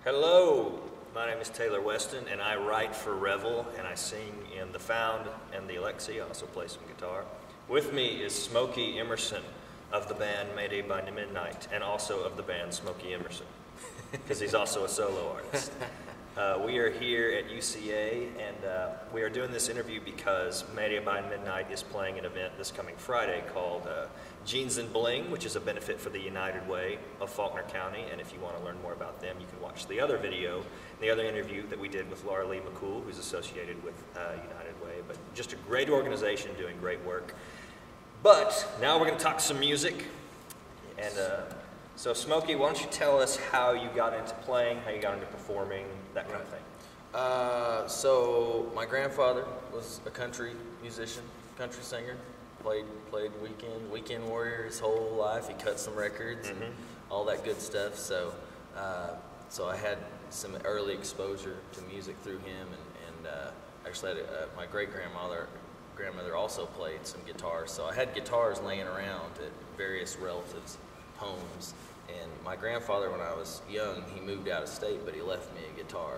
Hello, my name is Taylor Weston, and I write for REVEL, and I sing in the Found and the Alexi. I also play some guitar. With me is Smokey Emerson of the band Mayday By Midnight, and also of the band Smokey Emerson, because he's also a solo artist. We are here at UCA, and we are doing this interview because Mayday by Midnight is playing an event this coming Friday called Jeans and Bling, which is a benefit for the United Way of Faulkner County. And if you want to learn more about them, you can watch the other video, the other interview that we did with Laura Lee McCool, who's associated with United Way. But just a great organization doing great work. But now we're going to talk some music. And so Smokey, why don't you tell us how you got into playing, how you got into performing, that kind of thing. So my grandfather was a country musician, country singer. Played weekend warrior his whole life. He cut some records and all that good stuff. So so I had some early exposure to music through him, and actually my grandmother also played some guitar. So I had guitars laying around at various relatives' homes. And my grandfather, when I was young, he moved out of state, but he left me a guitar.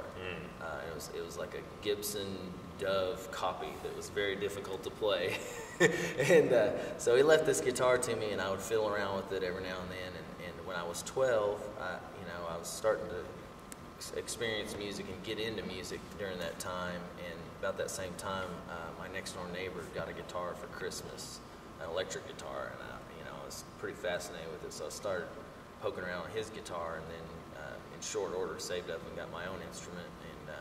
It was like a Gibson Dove copy that was very difficult to play. And so he left this guitar to me, and I would fiddle around with it every now and then. And when I was 12, I was starting to experience music and get into music during that time. And about that same time, my next door neighbor got a guitar for Christmas, an electric guitar, and I was pretty fascinated with it. So I started poking around on his guitar, and then in short order saved up and got my own instrument, and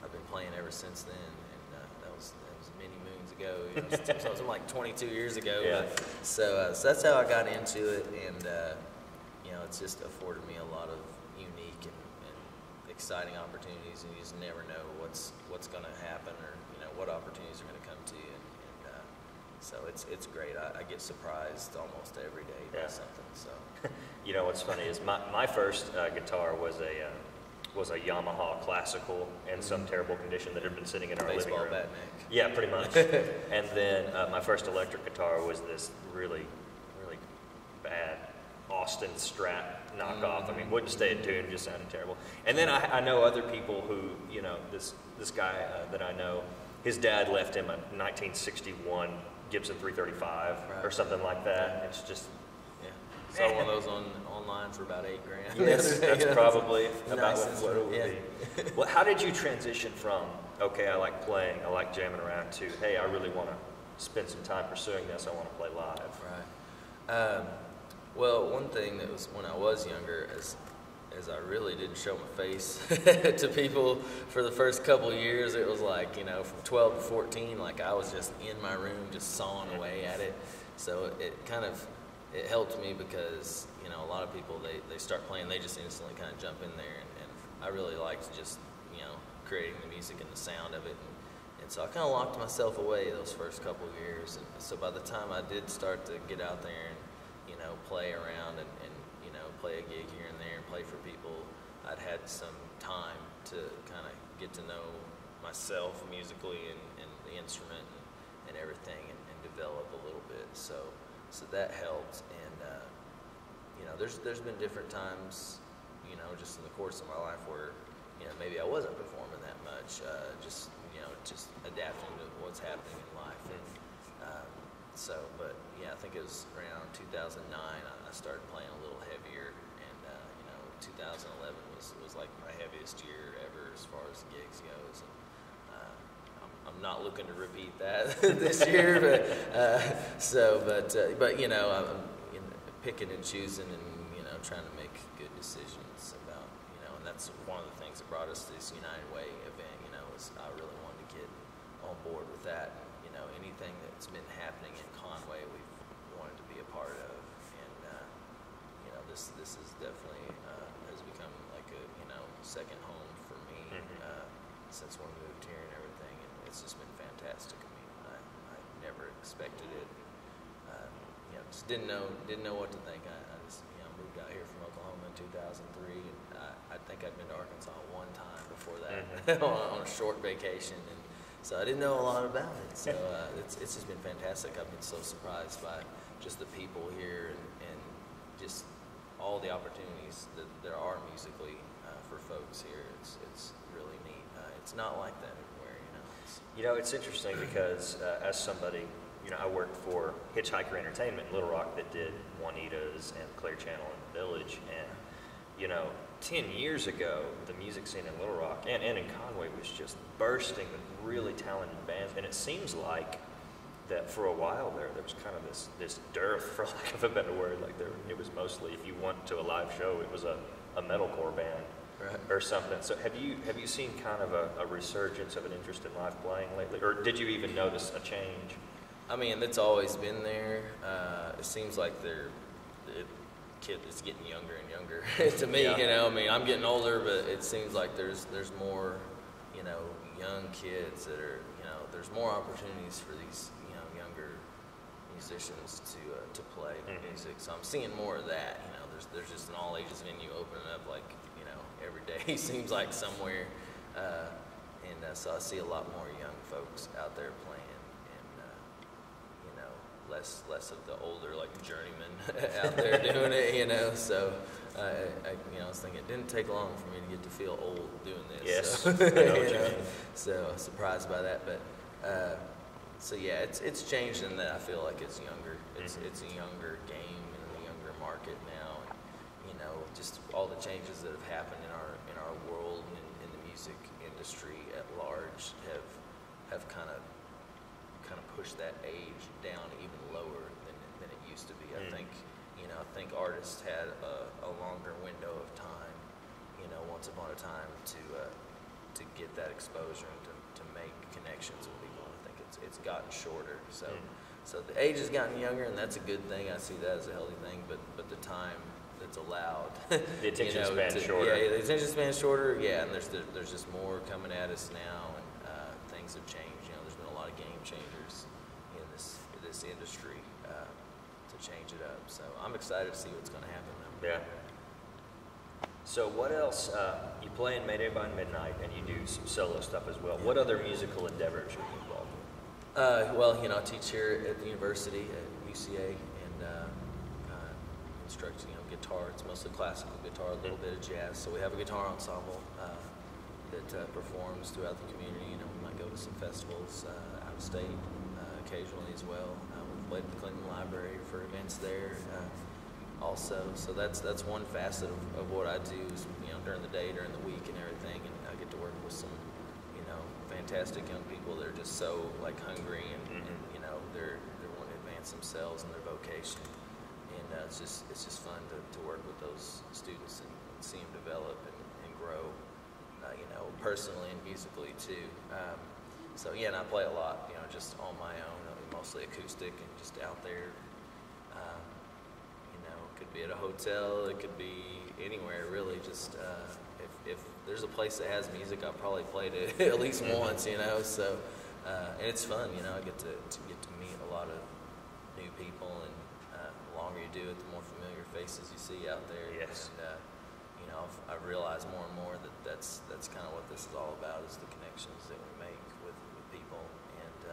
I've been playing ever since then. And that was many moons ago. So it was like 22 years ago. Yeah. So that's how I got into it, and it's just afforded me a lot of unique and exciting opportunities, and you just never know what's going to happen, or what opportunities are going to come to you. So it's great. I get surprised almost every day by something. So, you know what's funny is my first guitar was a Yamaha classical in some terrible condition that had been sitting in our living room. Baseball bat neck. Yeah, pretty much. And then my first electric guitar was this really bad Austin Strat knockoff. I mean, wouldn't stay in tune, just sounded terrible. And then I know other people who, this guy that I know, his dad left him a 1961 Gibson 335 or something like that. It's just saw one of those online for about $8,000. Yes, that's probably about nice what it would be. Well, how did you transition from okay, I like playing, I like jamming around, to hey, I really want to spend some time pursuing this, I want to play live? Right. Well, one thing that was when I was younger, as I really didn't show my face to people for the first couple of years. It was like, from 12 to 14, like I was just in my room just sawing away at it. So it helped me because, a lot of people, they start playing, they just instantly kind of jump in there. And I really liked just, creating the music and the sound of it. And so I kind of locked myself away those first couple of years. And so by the time I did start to get out there and, play around and play a gig here and there and play for people, I'd had some time to kind of get to know myself musically and the instrument and everything and develop a little bit. So that helped. And there's been different times, just in the course of my life where maybe I wasn't performing that much, just adapting to what's happening in life. But I think it was around 2009 I started playing a little heavier, and 2011 was like my heaviest year ever as far as gigs goes. And I'm not looking to repeat that this year, but I'm picking and choosing and trying to make good decisions about and that's one of the things that brought us to this United Way event. Was I really wanted to get on board with that. Anything that's been happening in Conway, we've wanted to be a part of, and this is definitely has become like a second home for me since we moved here and everything, and it's just been fantastic. I mean, I never expected it. Just didn't know what to think. I just moved out here from Oklahoma in 2003, and I think I'd been to Arkansas one time before that on a short vacation, and so I didn't know a lot about it. So it's just been fantastic. I've been so surprised by just the people here and just all the opportunities that there are musically for folks here. It's really neat. It's not like that everywhere, you know. It's interesting because as somebody, I worked for Hitchhiker Entertainment in Little Rock that did Juanita's and Clear Channel and The Village, and 10 years ago, the music scene in Little Rock and in Conway was just bursting with really talented bands, and it seems like that for a while there was kind of this dearth, for lack of a better word. Like it was mostly, if you went to a live show, it was a metalcore band. Right. Or something. So have you seen kind of a resurgence of an interest in live playing lately, or did you even notice a change? I mean, it's always been there. It seems like it's getting younger and younger to me. Yeah. I mean, I'm getting older, but it seems like there's more, young kids that are, there's more opportunities for these, younger musicians to play music. So I'm seeing more of that. There's just an all ages venue opening up like, every day seems like somewhere, and so I see a lot more young folks out there playing, and less of the older like journeymen out there doing it. So I was thinking it didn't take long for me to get to feel old doing this. Yes, so, I know what you mean. So surprised by that, but so yeah, it's changed in that I feel like it's younger. It's a younger game and a younger market now. Just all the changes that have happened in our world and in the music industry at large have kind of pushed that age down even lower than it used to be. I think artists had a longer window of time, once upon a time to get that exposure and to make connections with people. I think it's gotten shorter. So the age has gotten younger, and that's a good thing. I see that as a healthy thing. But the time that's allowed. The attention span shorter. Yeah, the attention span shorter. Yeah, and there's just more coming at us now, and things have changed. There's been a lot of game changers in this industry to change it up. So I'm excited to see what's going to happen now. Yeah. So what else? You play in Mayday by Midnight, and you do some solo stuff as well. Yeah. What other musical endeavors are you involved in? Well, I teach here at the university at UCA, and instruct guitar. It's mostly classical guitar, a little bit of jazz. So we have a guitar ensemble that performs throughout the community. We might go to some festivals out of state occasionally as well. We've played at the Clinton Library for events there also. So that's one facet of what I do is, during the day, during the week and everything. And I get to work with some, fantastic young people that are just so hungry and they're wanting to advance themselves and their vocation. And it's just fun to work with those students and see them develop and grow, personally and musically too. So yeah, and I play a lot, just on my own, mostly acoustic and just out there. It could be at a hotel, it could be anywhere really. Just if there's a place that has music, I'll probably play it at least once, So and it's fun, I get to meet a lot of new people, and the longer you do it, the more familiar faces you see out there. Yes. And, I realize more and more that that's kind of what this is all about, is the connections that we make with people. And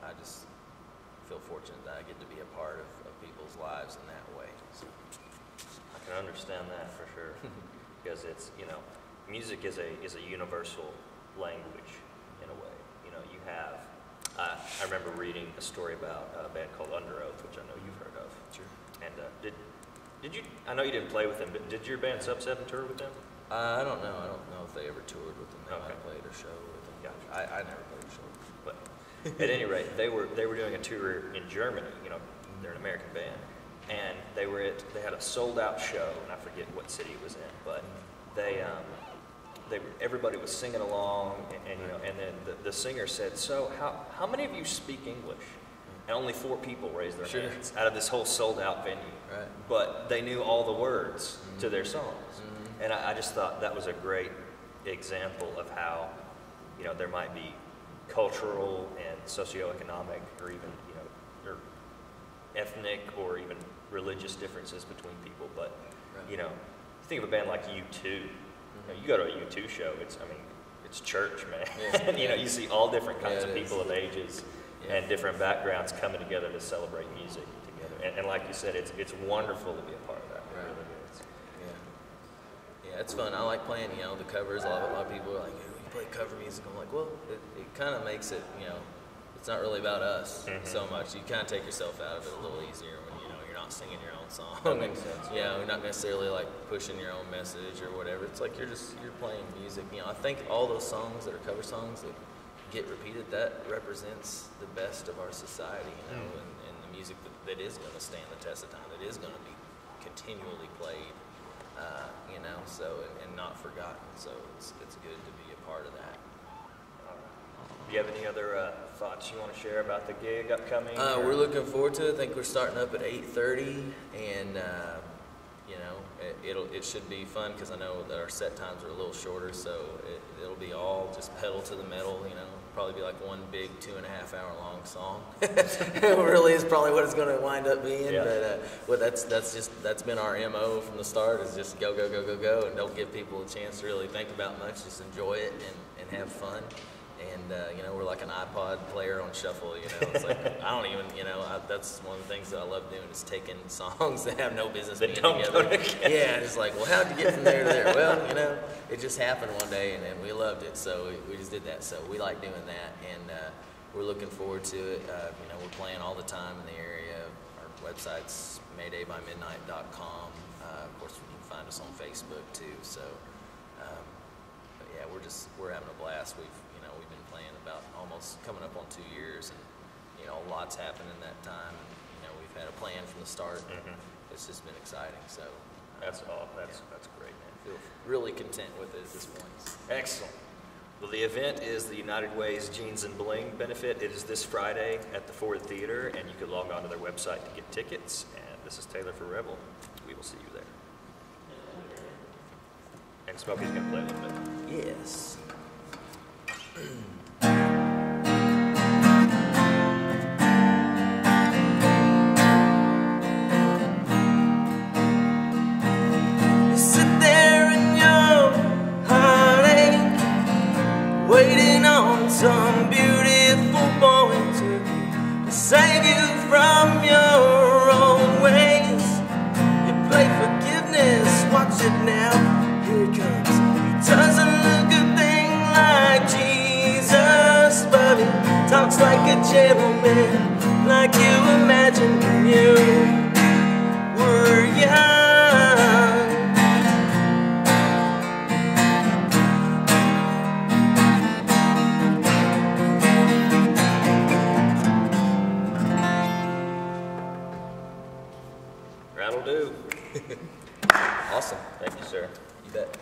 I just feel fortunate that I get to be a part of people's lives in that way. So. I can understand that for sure, because it's music is a universal language in a way. You have. I remember reading a story about a band called Under Oath, which I know you've heard of. Sure. And did you? I know you didn't play with them, but did your band Sub 7 tour with them? I don't know. I don't know if they ever toured with them. They might have played a show with them. Gotcha. I never played a show. But at any rate, they were doing a tour in Germany. They're an American band, and they had a sold out show, and I forget what city it was in, but everybody was singing along, and then the singer said, "So how many of you speak English?" And only 4 people raised their hands out of this whole sold out venue. Right. But they knew all the words to their songs, and I just thought that was a great example of how there might be cultural and socioeconomic, or even or ethnic or even religious differences between people. But you think of a band like U2. You go to a U2 show, it's church, man. Yeah. You see all different kinds of it people of ages and different backgrounds coming together to celebrate music together. and like you said, it's wonderful to be a part of that. It Right. really is. Yeah, it's fun. I like playing, the covers. A lot of people are like, "Oh, you play cover music." I'm like, well, it kind of makes it, it's not really about us so much. You kind of take yourself out of it a little easier when you're not singing your own song. That makes sense. You're not necessarily like pushing your own message or whatever. It's like you're playing music. I think all those songs that are cover songs that get repeated, that represents the best of our society, and the music that is going to stand the test of time, that is going to be continually played, and not forgotten. So it's good to be a part of that. Do you have any other thoughts you want to share about the gig upcoming? We're looking forward to it. I think we're starting up at 8:30, and it should be fun because I know that our set times are a little shorter, so it'll be all just pedal to the metal. Probably be like one big 2.5 hour long song. It really is probably what it's going to wind up being. Yeah. But that's been our MO from the start, is just go, and don't give people a chance to really think about much. Just enjoy it and have fun. And we're like an iPod player on shuffle. It's like I don't even. That's one of the things that I love doing, is taking songs that have no business being together. Yeah, it's like, well, how'd you get from there to there? Well, it just happened one day, and we loved it, so we just did that. So we like doing that, and we're looking forward to it. We're playing all the time in the area. Our website's MaydayByMidnight.com. Of course, you can find us on Facebook too. So, but yeah, we're having a blast. We've been playing about almost coming up on 2 years, and lots happened in that time. And, we've had a plan from the start. It's just been exciting. So That's great, man. I feel really content with it at this point. Excellent. Well, the event is the United Way's Jeans and Bling benefit. It is this Friday at the Ford Theater, and you can log on to their website to get tickets. And this is Taylor for Revel. We will see you there. And Smokey's going to play a little bit. Yes. You sit there in your heartache, waiting on some beautiful boy to save you from your own ways. You play forgiveness, watch it now. Here it comes. He doesn't look a thing like Jesus, but he talks like a gentleman, like you imagined when you were young. That'll do. Awesome. Thank you, sir. You bet.